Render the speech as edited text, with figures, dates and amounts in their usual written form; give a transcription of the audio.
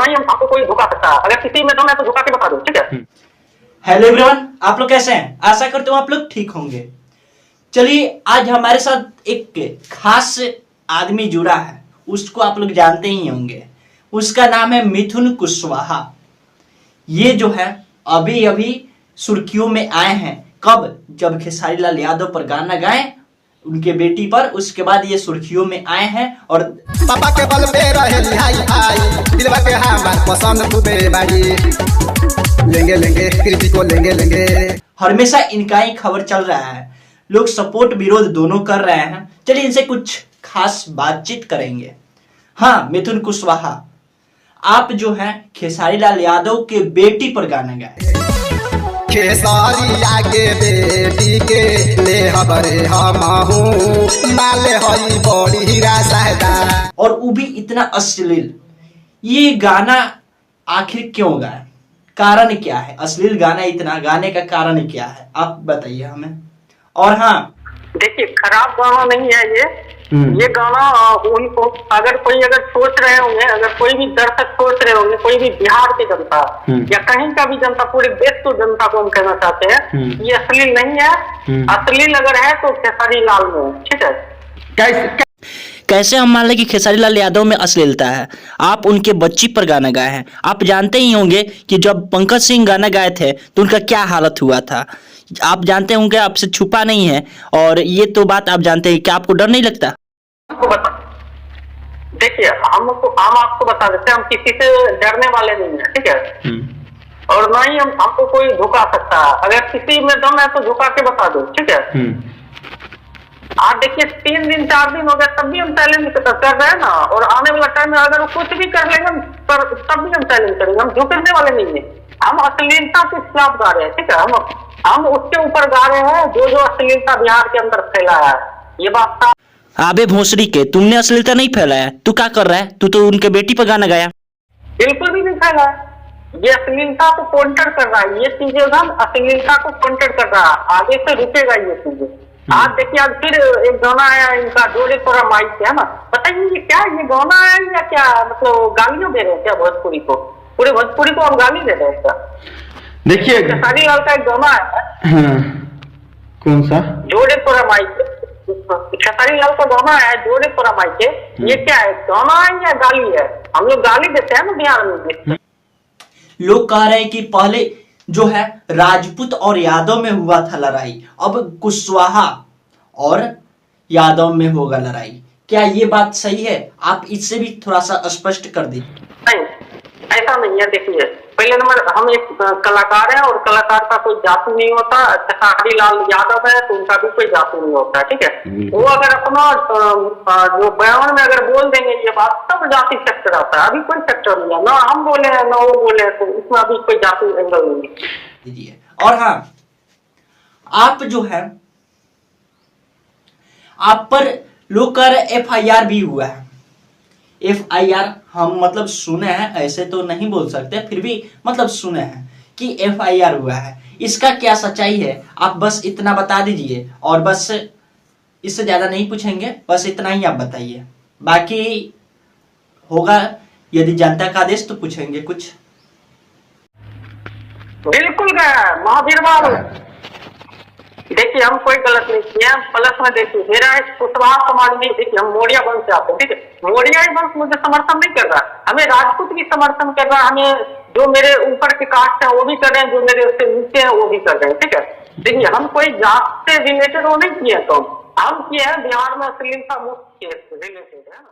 ना ही हम आपको कोई धोखा सकता है। अगर किसी में दम है तो धोखा के बता दो, ठीक है। हेलो एवरीवन, आप लोग कैसे हैं? आशा करता हूँ आप लोग ठीक होंगे। चलिए, आज हमारे साथ एक खास आदमी जुड़ा है, उसको आप लोग जानते ही होंगे। उसका नाम है मिथुन कुशवाहा। ये जो है अभी अभी सुर्खियों में आए हैं। कब? जब खेसारी लाल यादव पर गाना गाए उनके बेटी पर, उसके बाद ये सुर्खियों में आए हैं। और पापा के बल पे रहे हाई हाई, दिलवा के हमार पसंद खूबे बाड़ी, लेंगे लेंगे कृति को लेंगे लेंगे। हमेशा इनका ही खबर चल रहा है, लोग सपोर्ट विरोध दोनों कर रहे हैं। चलिए इनसे कुछ खास बातचीत करेंगे। हाँ मिथुन कुशवाहा, आप जो हैं खेसारी लाल यादव के बेटी पर गाना गाए। खेसारी आगे बेटी के ले हबरे हमहू, माले हई बड़ी हीरा साहदा। और वो भी इतना अश्लील। ये गाना आखिर क्यों गाए? कारण क्या है? अश्लील गाना इतना गाने का कारण क्या है, आप बताइए हमें। और हाँ देखिए, खराब गाना नहीं है ये गाना उनको अगर सोच रहे होंगे, अगर कोई भी दर्शक सोच रहे होंगे, कोई भी बिहार की जनता या कहीं का भी जनता, पूरे देश को जनता को हम कहना चाहते हैं ये अश्लील नहीं है। अश्लील अगर है तो खेसारी लाल में, ठीक है। कैसे हम मान लें कि खेसारी लाल यादव में अश्लीलता है? आप उनके बच्ची पर गाना गाए हैं। आप जानते ही होंगे कि जब पंकज सिंह गाना गाए थे तो उनका क्या हालत हुआ था। आप जानते होंगे, आपसे छुपा नहीं है। और ये तो बात आप जानते हैं। क्या आपको डर नहीं लगता? देखिए, हम आपको बता देते हैं, हम किसी से डरने वाले नहीं है, ठीक है। और ना ही हमको कोई धोखा सकता है। अगर किसी में दम है तो धोखा के बता दो, ठीक है। आप देखिए, 3 दिन 4 दिन हो गए तब भी हम चैलेंज कर रहे हैं ना। और आने वाला टाइम में अगर वो कुछ भी कर लेंगे पर तब भी हम चैलेंज करेंगे। हम झुकने वाले नहीं है। हम अश्लीलता के खिलाफ गा रहे हैं, ठीक है। हम उसके ऊपर गा रहे हैं जो अश्लीलता बिहार के अंदर फैलाया है। ये बात था। आबे भोसड़ी के, तुमने अश्लीलता नहीं फैलाया। तू क्या कर रहा है? तू तो उनके बेटी पर गाना गाया। बिल्कुल भी नहीं फैलाया। ये अश्लीलता को काउंटर कर रहा है। ये चीजें अश्लीलता को काउंटर कर रहा है। आगे से रुकेगा ये चीजें। आज देखिए, आज फिर एक गाना आया इनका, जोड़े तोरा माइक से, है ना। बताइए ये क्या, ये गाना आया या क्या? मतलब गालियां दे रहे हैं क्या भोजपुरी को? पूरे भोजपुरी को हम गाली दे रहे हैं क्या? देखिए, खेसारी लाल का एक गाना आया, कौन सा? जोड़े तोरा माइक। खेसारी लाल का गाना है जोड़े तोरा माइक। ये क्या है, गाना है या गाली है? हम लोग गाली देते हैं ना बिहार में। लोग कह रहे हैं कि पहले जो है राजपूत और यादव में हुआ था लड़ाई, अब कुशवाहा और यादव में होगा लड़ाई। क्या ये बात सही है? आप इससे भी थोड़ा सा स्पष्ट कर दीजिए। नहीं, ऐसा नहीं है। देखिए, पहले नंबर हम एक कलाकार हैं और कलाकार का कोई जाति नहीं होता। खेसारी लाल यादव है तो उनका भी कोई जाति नहीं होता, ठीक है। वो अगर अपना जो बयान में अगर बोल देंगे ये बात, तब जाति सेक्टर आता है। अभी कोई सेक्टर नहीं है, ना हम बोले हैं ना वो बोले हैं, तो इसमें अभी कोई जाति एंगल नहीं है। और हाँ, आप जो है, आप पर लोग कह रहे FIR भी हुआ है। FIR हम मतलब सुने हैं, ऐसे तो नहीं बोल सकते, फिर भी मतलब सुने हैं कि FIR हुआ है। इसका क्या सच्चाई है? आप बस इतना बता दीजिए और बस इससे ज्यादा नहीं पूछेंगे, बस इतना ही आप बताइए। बाकी होगा यदि जनता का आदेश तो पूछेंगे कुछ। बिल्कुल महावीर। देखिए, हम कोई गलत नहीं किए हैं। प्लस में देखिए, मेरा एक कुशवाहा समाज में, देखिए हम मौर्य वंश से आते हैं, ठीक है। मौर्य वंश मुझे समर्थन नहीं कर रहा, हमें राजपूत भी समर्थन कर रहा है। हमें जो मेरे ऊपर के कास्ट है वो भी कर रहे हैं, जो मेरे उससे नीचे हैं वो भी कर रहे हैं, ठीक है। देखिए, हम कोई जात से रिलेटेड वो नहीं किए, तो हम किए हैं बिहार में अश्लीलता मुक्त केस रिलेटेड, है ना।